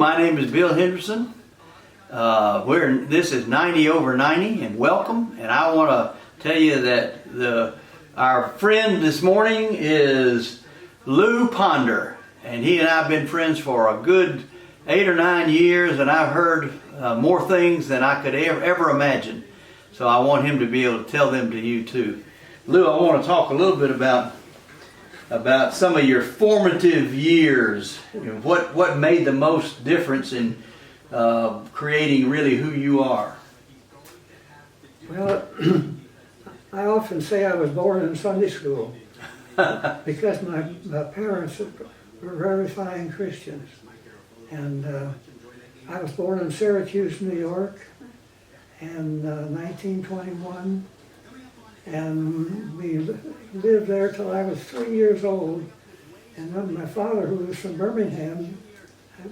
my name is Bill Henderson. This is 90 over 90, and welcome. And I want to tell you that our friend this morning is Lew Ponder, and he and I have been friends for a good 8 or 9 years, and I've heard more things than I could ever imagine. So I want him to be able to tell them to you too. Lew, I want to talk a little bit about some of your formative years. What made the most difference in creating really who you are? Well, I often say I was born in Sunday school because my parents were very fine Christians. And I was born in Syracuse, New York in 1921. And we lived there till I was 3 years old. And then my father, who was from Birmingham,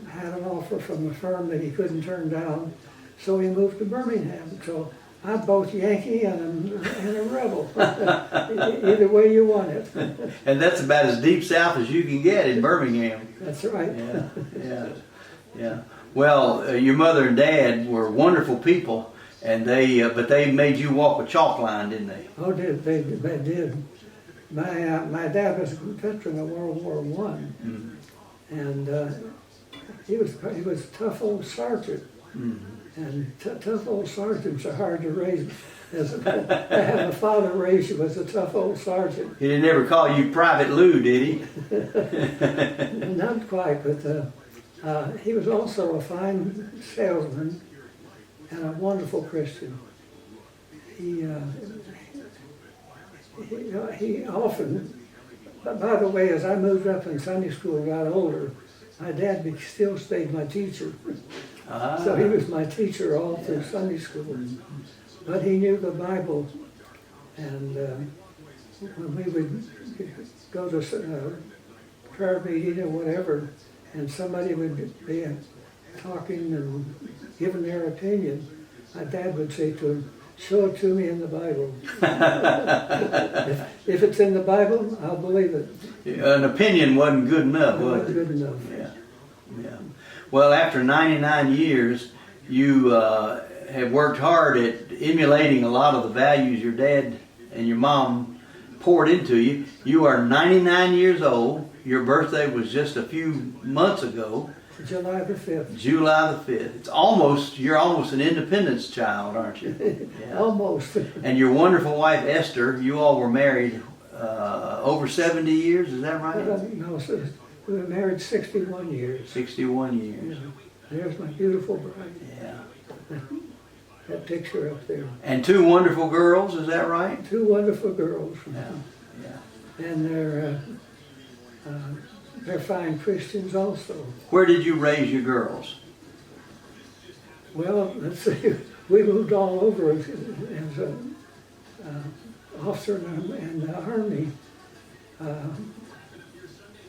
had an offer from a firm that he couldn't turn down, so he moved to Birmingham. So I'm both Yankee and a rebel, either way you want it. And that's about as deep south as you can get in Birmingham. That's right. Yeah. Well, your mother and dad were wonderful people. And but they made you walk a chalk line, didn't they? Oh, they did. My dad was a veteran of World War I, and he was a tough old sergeant, and tough old sergeants are hard to raise. To have a father raise you as a tough old sergeant. He didn't ever call you Private Lew, did he? Not quite, but he was also a fine salesman and a wonderful Christian. He often, by the way, as I moved up in Sunday school and got older, my dad still stayed my teacher. So he was my teacher all through Sunday school. But he knew the Bible, and when we would go to prayer meeting or whatever, and somebody would be talking and giving their opinion, my dad would say to him, "Show it to me in the Bible." if it's in the Bible, I'll believe it. An opinion wasn't good enough, was it? Wasn't good enough. Yeah. Well, after 99 years, you have worked hard at emulating a lot of the values your dad and your mom poured into you. You are 99 years old. Your birthday was just a few months ago. July the 5th. July the 5th. You're almost an Independence child, aren't you? Yeah. Almost. And your wonderful wife, Esther, you all were married over 70 years, is that right? No, we were married 61 years. 61 years. Yeah. There's my beautiful bride. Yeah. That picture up there. And 2 wonderful girls, is that right? 2 wonderful girls. Yeah. And they're fine Christians also. Where did you raise your girls? Well, let's see. We moved all over as an officer in the Army.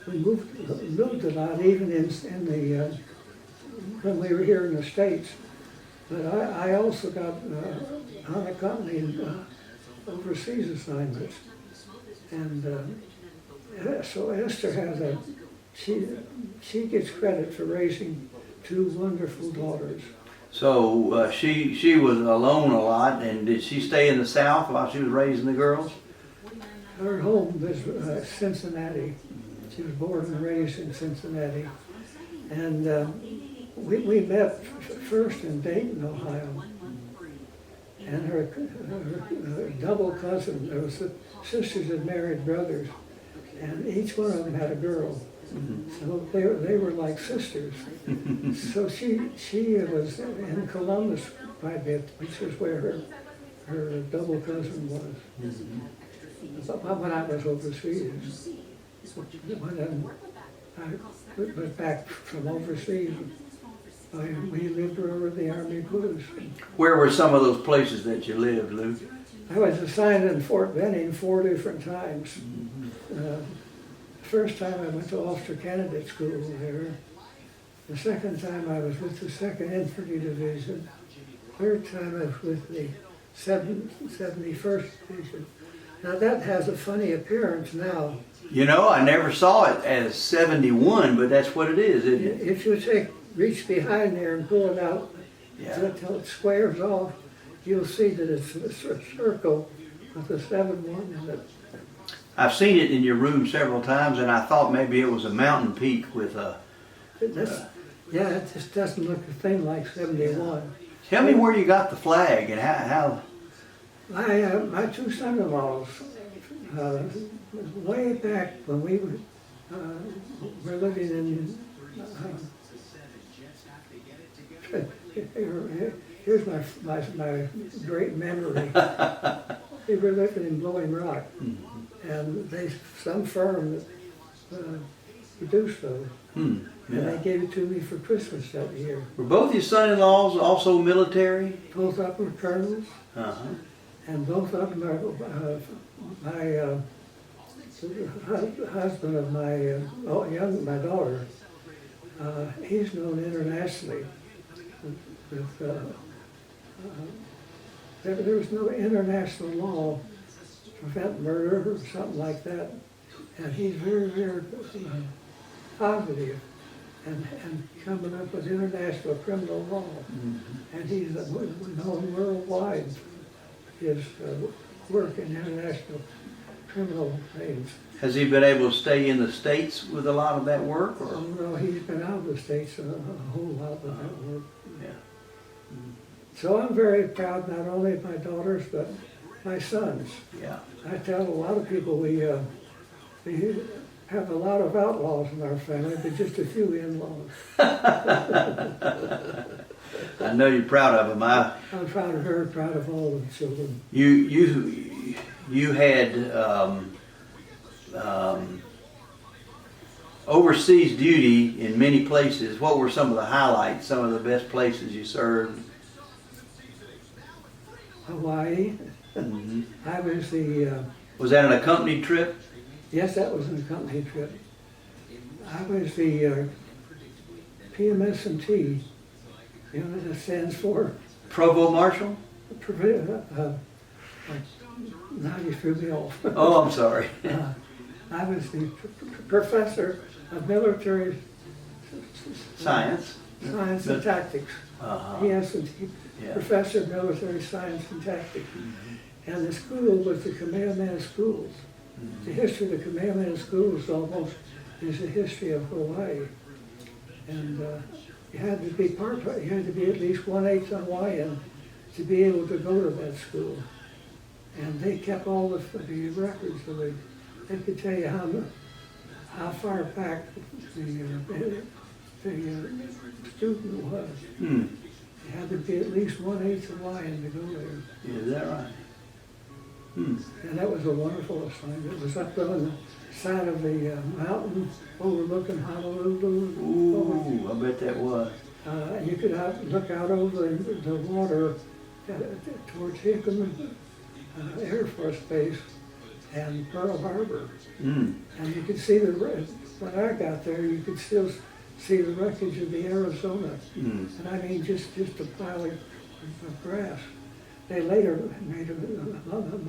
We moved a lot, even in the when we were here in the States. But I also got unaccompanied overseas assignments, and so Esther has she gets credit for raising 2 wonderful daughters. So she was alone a lot, and did she stay in the South while she was raising the girls? Her home was Cincinnati. She was born and raised in Cincinnati. And we met first in Dayton, Ohio. And her double cousin, there was sisters that married brothers, and each one of them had a girl. So they were like sisters. So she was in Columbus quite a bit, which is where her double cousin was. But when I was overseas, when I went back from overseas, we lived wherever the Army was. Where were some of those places that you lived, Lew? I was assigned in Fort Benning 4 different times. First time I went to officer candidate school there. The second time I was with the 2nd Infantry Division. Third time I was with the 71st Division. Now that has a funny appearance now. You know, I never saw it as 71, but that's what it is, isn't it? If you take reach behind there and pull it out Yeah. until it squares off, you'll see that it's a circle with a 7-1 in it. I've seen it in your room several times, and I thought maybe it was a mountain peak with a. Yeah, it just doesn't look a thing like 71. Tell me where you got the flag and how. My two son-in-laws, way back when we were living in, here's my great memory. We were living in Blowing Rock, and some firm produced those, and they gave it to me for Christmas that year. Were both your son-in-laws also military? Both of them were colonels. Uh-huh. And both of them are my husband of my daughter. He's known internationally. There was no international law to prevent murder or something like that, and he's very, very positive and coming up with international criminal law, and he's known worldwide. His work in international criminal things. Has he been able to stay in the States with a lot of that work? Or? Oh, no, he's been out of the States a whole lot with that work. Yeah. So I'm very proud not only of my daughters, but my sons. Yeah. I tell a lot of people we have a lot of outlaws in our family, but just a few in-laws. I know you're proud of them. I'm very proud of all the children. You had overseas duty in many places. What were some of the highlights? Some of the best places you served? Hawaii. Mm-hmm. I was the. Was that an accompanied trip? Yes, that was an accompanied trip. I was the PMS&T. You know what that stands for? Provost Marshal? Now you threw me off. Oh, I'm sorry. I was the professor of military Science. and tactics. Uh-huh. Yes, Yeah. professor of military science and tactics. And the school was the commandment schools. The history of the commandment schools almost is the history of Hawaii. And you had to be at least 1/8 Hawaiian to be able to go to that school. And they kept all the records, so they could tell you how far back the student was. You had to be at least 1/8 Hawaiian to go there. Is that right? And that was a wonderful assignment. It was up on the side of the mountain overlooking Honolulu. Ooh, I bet that was. And you could look out over the water towards Hickam Air Force Base and Pearl Harbor. And you could see when I got there, you could still see the wreckage of the Arizona. And I mean, just a pile of grass. They later made a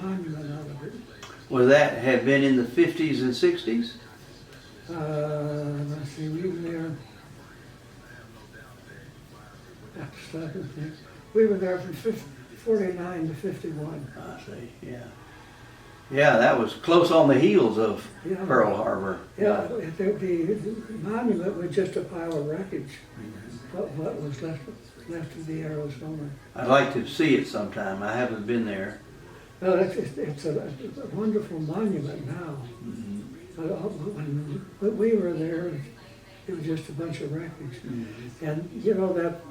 monument out of it. Would that have been in the 50s and 60s? Let's see, we were there. We were there from 49 to 51. I see, yeah. Yeah, that was close on the heels of Yeah. Pearl Harbor. Yeah, the monument was just a pile of wreckage. What was left of the Arizona. I'd like to see it sometime. I haven't been there. Well, it's a wonderful monument now. But when we were there, it was just a bunch of wreckage. And you know that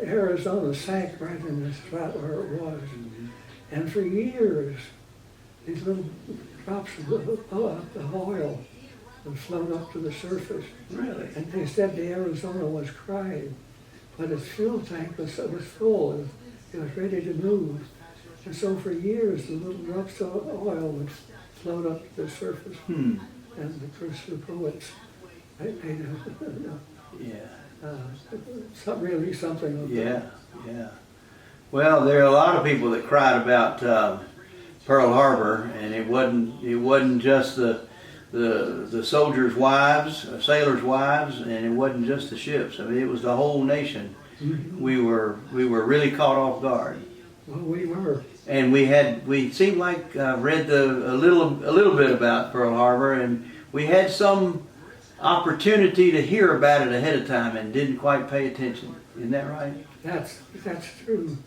Arizona sank right in the spot where it was. And for years, these little drops of oil would float up to the surface. Really? And they said the Arizona was crying, but its fuel tank was full. It was ready to move. And so for years, the little drops of oil would float up to the surface. And of course, the poets made something of that. Yeah. Well, there are a lot of people that cried about Pearl Harbor, and it wasn't just the the soldiers' wives, sailors' wives, and it wasn't just the ships. I mean, it was the whole nation. We were really caught off guard. Well, we were. And we seemed like read a little bit about Pearl Harbor, and we had some opportunity to hear about it ahead of time and didn't quite pay attention. Isn't that right? That's true.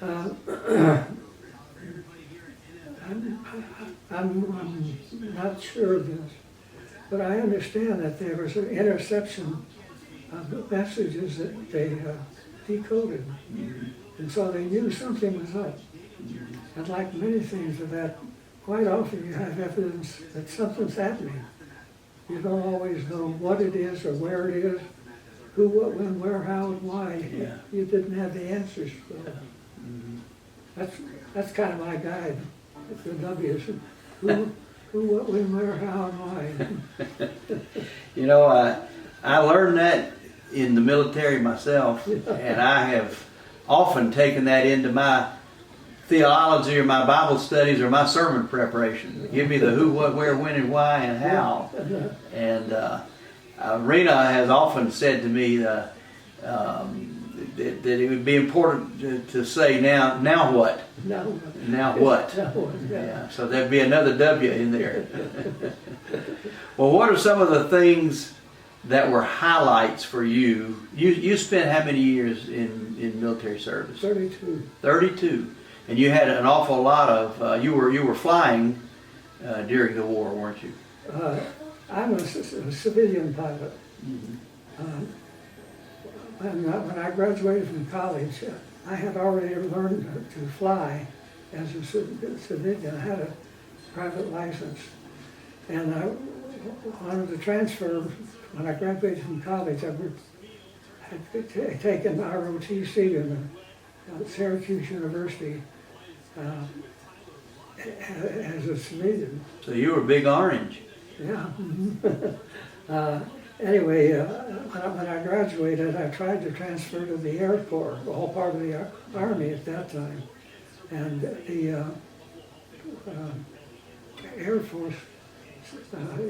I'm not sure of this, but I understand that there was an interception of messages that they decoded, and so they knew something was up. And like many things of that, quite often you have evidence that something's happening. You don't always know what it is or where it is, who, what, when, where, how, and why. Yeah. You didn't have the answers. So that's kind of my guide. The W's. Who, what, when, where, how, and why. You know, I learned that in the military myself, and I have often taken that into my theology or my Bible studies or my sermon preparation. Give me the who, what, where, when, and why, and how. And Rena has often said to me that it would be important to say now what? Now what? Yeah. So there'd be another W in there. Well, what are some of the things that were highlights for you? You spent how many years in military service? 32. 32. And you had an awful lot of, you were flying during the war, weren't you? I'm a civilian pilot. When I graduated from college, I had already learned to fly as a civilian. I had a private license. And I wanted to transfer. When I graduated from college, I had taken ROTC in Syracuse University as a civilian. So you were Big Orange. Yeah. Anyway, when I graduated, I tried to transfer to the Air Corps, all part of the Army at that time. And the Air Force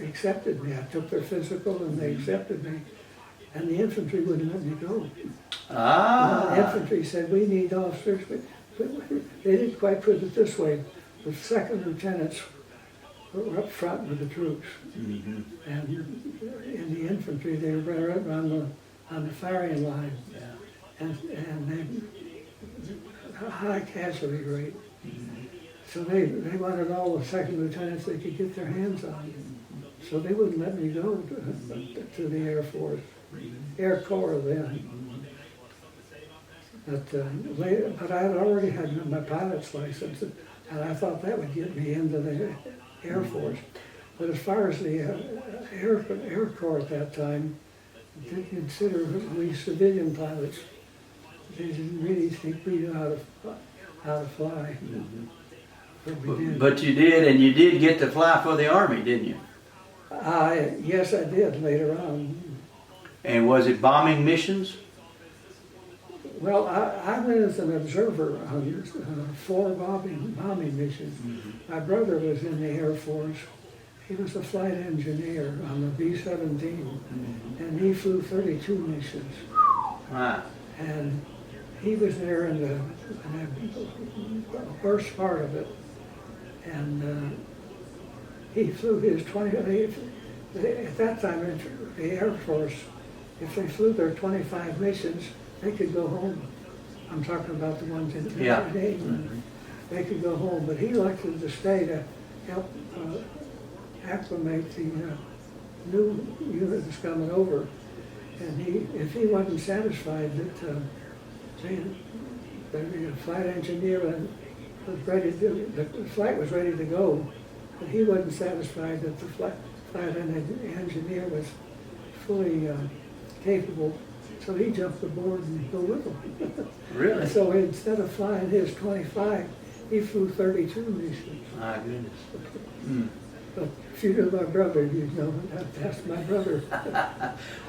accepted me. I took their physical and they accepted me. And the infantry wouldn't let me go. The infantry said, we need officers. They didn't quite put it this way. The second lieutenants were up front with the troops. And in the infantry, they were right on the firing line. And they a high casualty rate. So they wanted all the second lieutenants they could get their hands on. So they wouldn't let me go to the Air Force, Air Corps then. But I had already had my pilot's license, and I thought that would get me into the Air Force. But as far as the Air Corps at that time, they consider we civilian pilots. They didn't really think we knew how to fly. But we did. But you did, and you did get to fly for the Army, didn't you? Yes, I did later on. And was it bombing missions? Well, I went as an observer on 4 bombing missions. My brother was in the Air Force. He was a flight engineer on the B-17, and he flew 32 missions. Wow. And he was there in the worst part of it. And he flew his 20, at that time in the Air Force, if they flew their 25 missions, they could go home. I'm talking about the ones in the Navy. They could go home, but he elected to stay to help acclimate the new units coming over. And if he wasn't satisfied that the flight engineer was ready to, the flight was ready to go, but he wasn't satisfied that the flight engineer was fully capable. So he jumped aboard and go with them. Really? So instead of flying his 25, he flew 32 missions. My goodness. But if you knew my brother, you'd know that's my brother.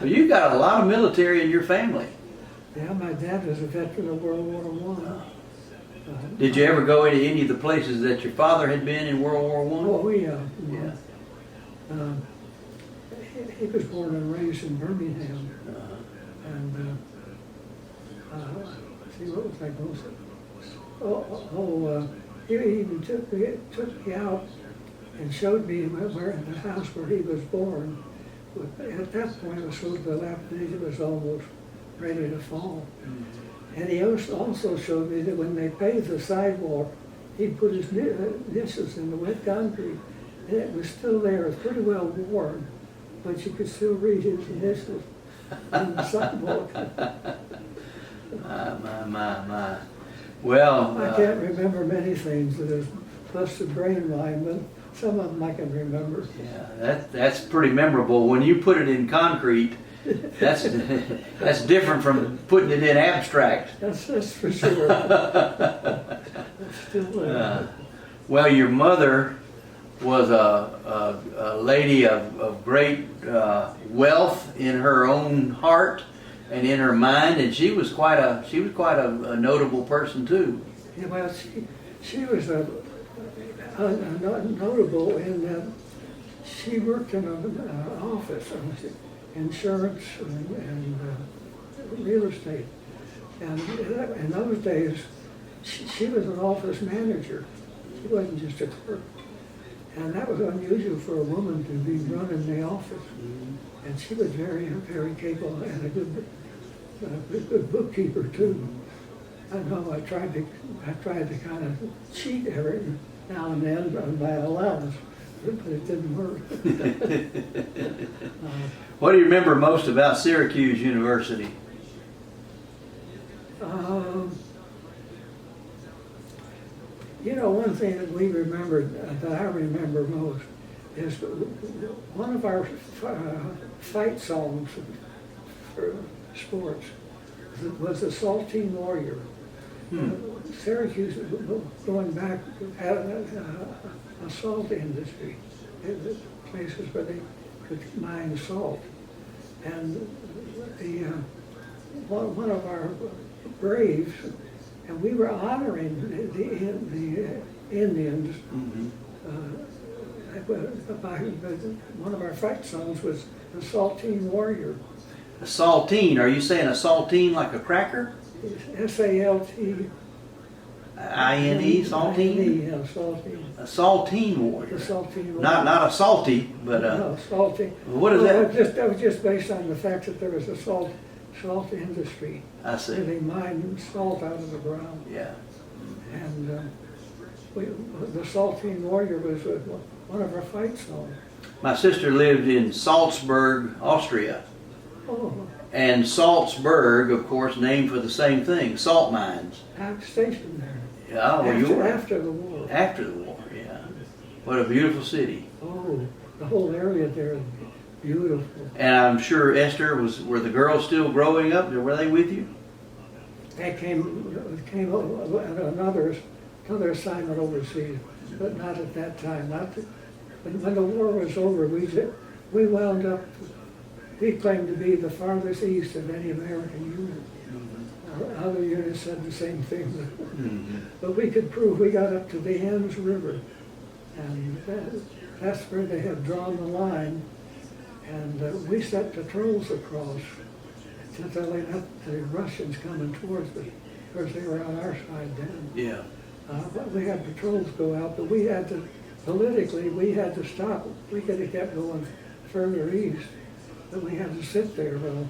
Well, you've got a lot of military in your family. Yeah, my dad was a veteran of World War I. Did you ever go into any of the places that your father had been in World War I? Oh, yeah. Yeah. Um, he was born and raised in Birmingham, and see what was I going to say? He even took me out and showed me where in the house where he was born. At that point, it was so dilapidated, it was almost ready to fall. And he also showed me that when they paved the sidewalk, he put his initials in the wet concrete, and it was still there. It was pretty well worn, but you could still read his initials on the sidewalk. My. Well, I can't remember many things that is busted brain line, but some of them I can remember. Yeah, that's pretty memorable. When you put it in concrete, that's different from putting it in abstract. That's for sure. It's still well, your mother was a lady of great wealth in her own heart and in her mind, and she was quite a notable person too. Yeah, well, she was notable in that she worked in an office, insurance and real estate, and in those days she was an office manager. She wasn't just a clerk, and that was unusual for a woman to be running the office. And she was very, very capable and a good bookkeeper too. I know I tried to kind of cheat every now and then on my allowance, but it didn't work. What do you remember most about Syracuse University? You know, one thing that we remembered, that I remember most, is one of our fight songs for sports was the Saltine Warrior. Syracuse, going back, had a salt industry, places where they could mine salt. And one of our braves, and we were honoring the Indians. One of our fight songs was the Saltine Warrior. A saltine? Are you saying a saltine like a cracker? S-A-L-T. I-N-E, saltine? Yeah, saltine. A saltine warrior. The Saltine Warrior. Not a salty, but no, salty. what is that? That was just based on the fact that there was a salt industry. I see. Where they mined salt out of the ground. Yeah. And the Saltine Warrior was one of our fight songs. My sister lived in Salzburg, Austria. Oh, And Salzburg, of course, named for the same thing, salt mines. I was stationed there. Yeah, well, you were. After the war. After the war, yeah. What a beautiful city. Oh, the whole area there is beautiful. And I'm sure, Esther, were the girls still growing up? Were they with you? They came at another assignment overseas, but not at that time. When the war was over, we wound up. We claimed to be the farthest east of any American unit. Other units said the same thing, but we could prove we got up to the Ems River, and that's where they had drawn the line. And we set patrols across until they let the Russians coming towards us. Of course, they were on our side then. Yeah. But we had patrols go out, but we had to, politically, we had to stop. We could have kept going further east, but we had to sit there while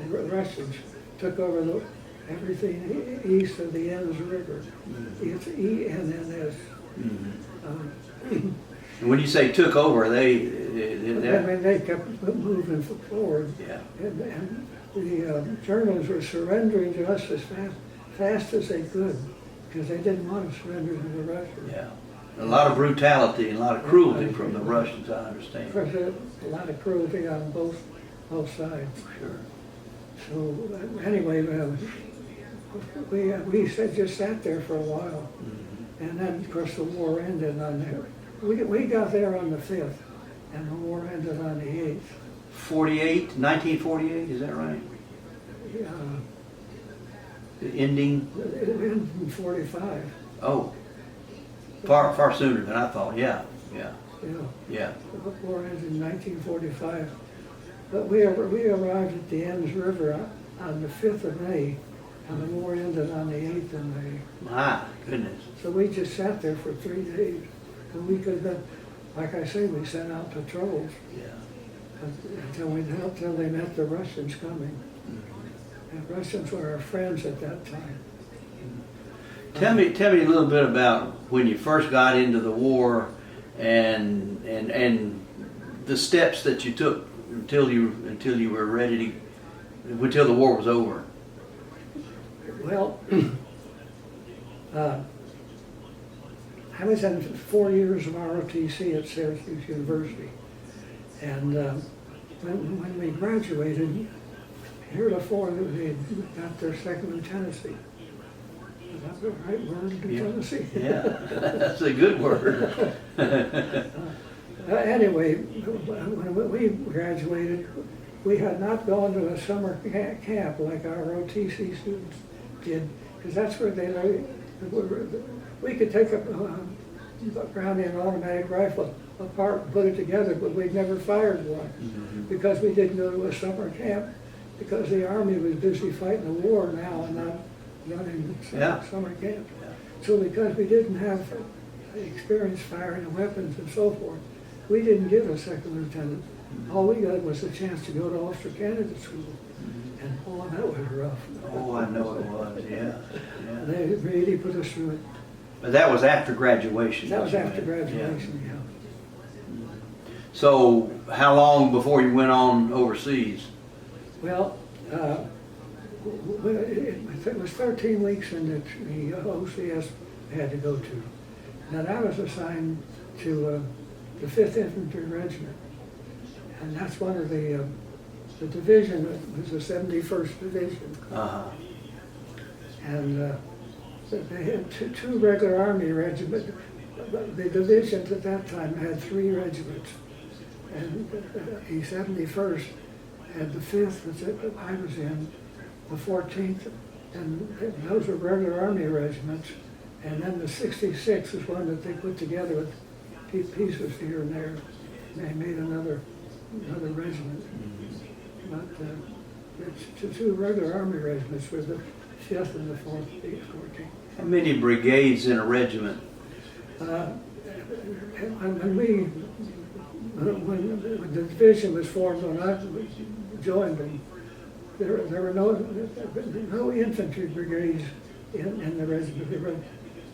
the Russians took over everything east of the Ems River. It's E-N-N-S. And when you say took over, they kept moving forward. Yeah. And the Germans were surrendering to us as fast as they could, because they didn't want to surrender to the Russians. Yeah. A lot of brutality and a lot of cruelty from the Russians, I understand. Of course, a lot of cruelty on both sides. Sure. So anyway, we just sat there for a while, and then of course the war ended on there. We got there on the 5th, and the war ended on the 8th. 1948, is that right? Yeah. The ending? It ended in 45. Oh, far sooner than I thought. Yeah, yeah. Yeah. The war ended in 1945. But we arrived at the Enns River on the 5th of May, and the war ended on the 8th of May. My goodness. So we just sat there for 3 days. And we could then, like I say, we sent out patrols Yeah. until they met the Russians coming. And Russians were our friends at that time. Tell me a little bit about when you first got into the war and the steps that you took until you were ready to, until the war was over. Well, I was in 4 years of ROTC at Syracuse University, and when we graduated, heretofore they got their second lieutenancy. Is that the right word, lieutenancy? Yeah, that's a good word. Anyway, when we graduated, we had not gone to a summer camp like our ROTC students did, because that's where we could take a Brownian automatic rifle apart and put it together, but we'd never fired one because we didn't go to a summer camp because the Army was busy fighting the war now and not running summer camp. So because we didn't have experience firing weapons and so forth, we didn't get a second lieutenant. All we got was a chance to go to officer candidate school. And boy, that was rough. Oh, I know it was, yeah. They really put us through it. But that was after graduation. That was after graduation, yeah. So how long before you went on overseas? Well, it was 13 weeks in the OCS had to go to. Then I was assigned to the 5th Infantry Regiment. And that's one of the division was the 71st Division. And they had two regular Army regiments. The divisions at that time had 3 regiments. And the 71st had the 5th, which I was in, the 14th, and those were regular Army regiments. And then the 66th is one that they put together with pieces here and there. They made another regiment. But it's 2 regular Army regiments were the 5th and the 14th. How many brigades in a regiment? When the division was formed, when I joined them, there were no infantry brigades in the regiment.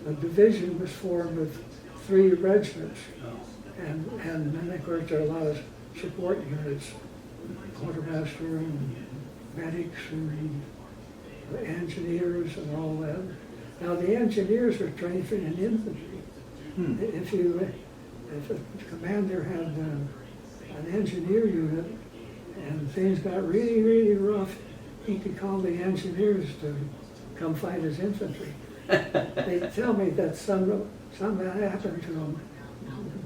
The division was formed with 3 regiments, and then of course there are a lot of support units, quartermaster and medics and engineers and all that. Now the engineers are trained in infantry. If a commander had an engineer unit and things got really, really rough, he could call the engineers to come fight his infantry. They tell me that some that happened to them,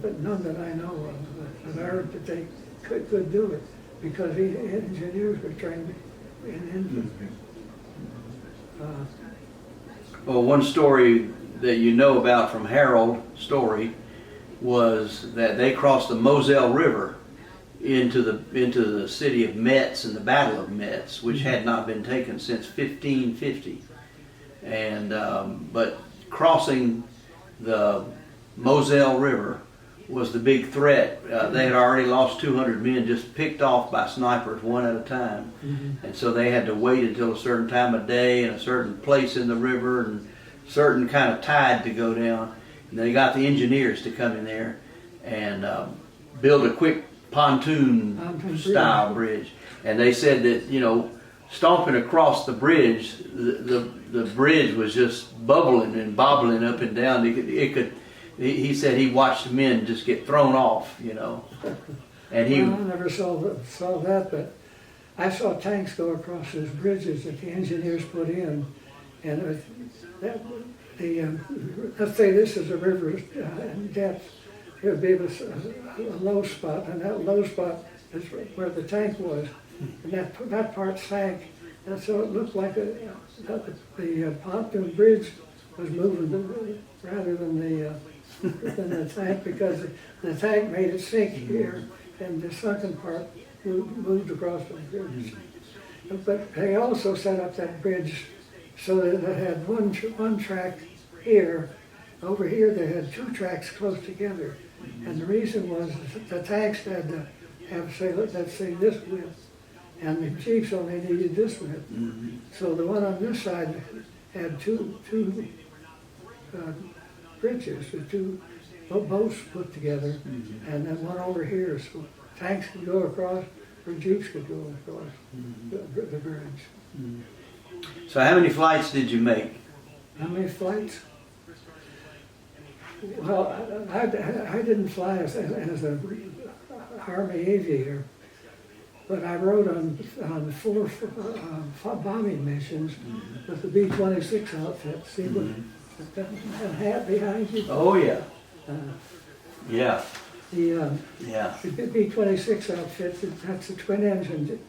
but none that I know of. I've heard that they could do it because the engineers were trained in infantry. Well, one story that you know about from Harold's story was that they crossed the Moselle River into the city of Metz in the Battle of Metz, which had not been taken since 1550. And but crossing the Moselle River was the big threat. They had already lost 200 men, just picked off by snipers one at a time. And so they had to wait until a certain time of day and a certain place in the river and certain kind of tide to go down. And they got the engineers to come in there and build a quick pontoon style bridge. And they said that, you know, stomping across the bridge, the bridge was just bubbling and bobbling up and down. He said he watched men just get thrown off, you know. And I never saw that, but I saw tanks go across those bridges that the engineers put in, and let's say this is a river in depth. It would be a low spot, and that low spot is where the tank was, and that part sank, and so it looked like the pontoon bridge was moving rather than the than the tank because the tank made it sink here, and the sunken part moved across the bridge. But they also set up that bridge so that it had one track here. Over here they had two tracks close together. And the reason was the tanks had to have, say, let's say this width, and the Jeeps only needed this width. So the one on this side had two bridges, the two boats put together, and then one over here, so tanks could go across, or Jeeps could go across the bridge. So how many flights did you make? How many flights? Well, I didn't fly as an Army aviator, but I rode on 4 bombing missions with the B-26 outfit. See that hat behind you? Oh yeah. Yeah. The B-26 outfit, that's a twin-engine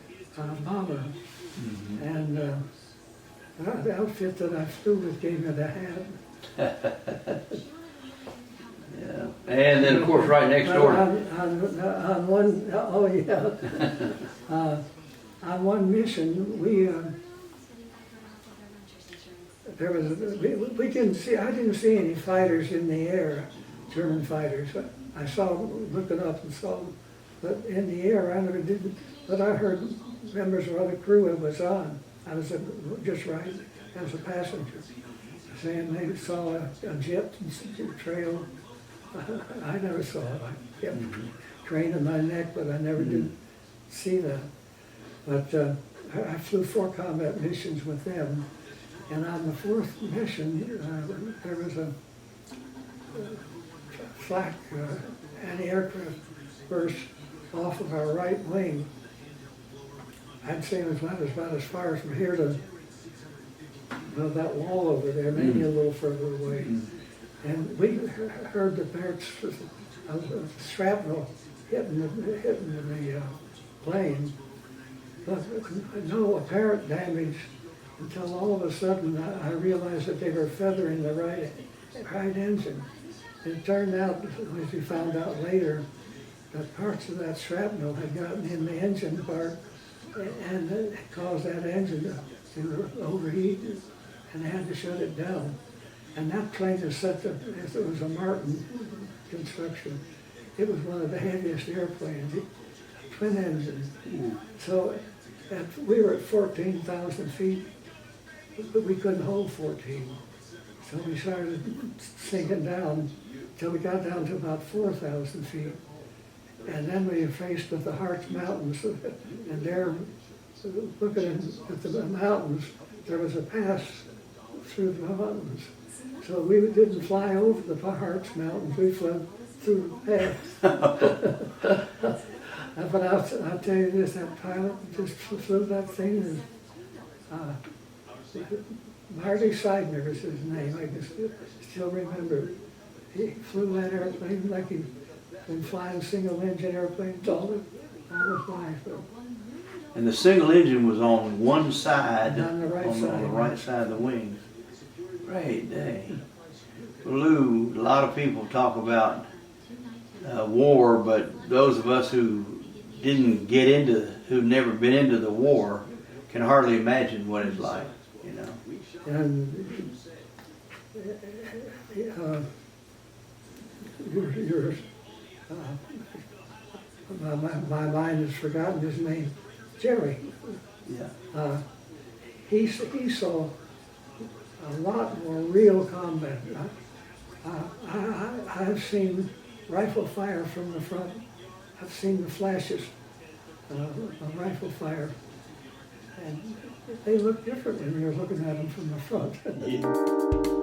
bomber. And the outfit that I flew with gave me the hat. Yeah. And then, of course, right next door. On one, oh yeah. On one mission, we didn't see. I didn't see any fighters in the air, German fighters. I saw them, looking up and saw them, but in the air I never did. But I heard members of other crew it was on. I was just right as a passenger, saying they saw a jet trail. I never saw it. I kept craning my neck, but I never did see that. But I flew 4 combat missions with them, and on the 4th mission, there was a flak anti-aircraft burst off of our right wing. I'd say it was about as far from here to that wall over there, maybe a little further away. And we heard the parts of shrapnel hitting the plane, but no apparent damage until all of a sudden I realized that they were feathering the right engine. It turned out, as we found out later, that parts of that shrapnel had gotten in the engine part, and it caused that engine to overheat, and they had to shut it down. And that plane is it was a Martin construction. It was one of the heaviest airplanes, twin engine. So we were at 14,000 feet, but we couldn't hold 14. So we started sinking down till we got down to about 4,000 feet. And then we were faced with the Hartz Mountains, and there, looking at the mountains, there was a pass through the mountains. So we didn't fly over the Hartz Mountains, we flew through the pass. But I'll tell you this, that pilot just flew that thing, and Marty Seidner is his name, I can still remember. He flew that airplane like he'd been flying single engine airplanes all his life. And the single engine was on one side, on the right side of the wings. Great day. Lew, a lot of people talk about war, but those of us who've never been into the war, can hardly imagine what it's like, you know. And my mind has forgotten his name. Jerry. Yeah. He saw a lot more real combat. I've seen rifle fire from the front. I've seen the flashes of rifle fire, and they look different when you're looking at them from the front. Yeah.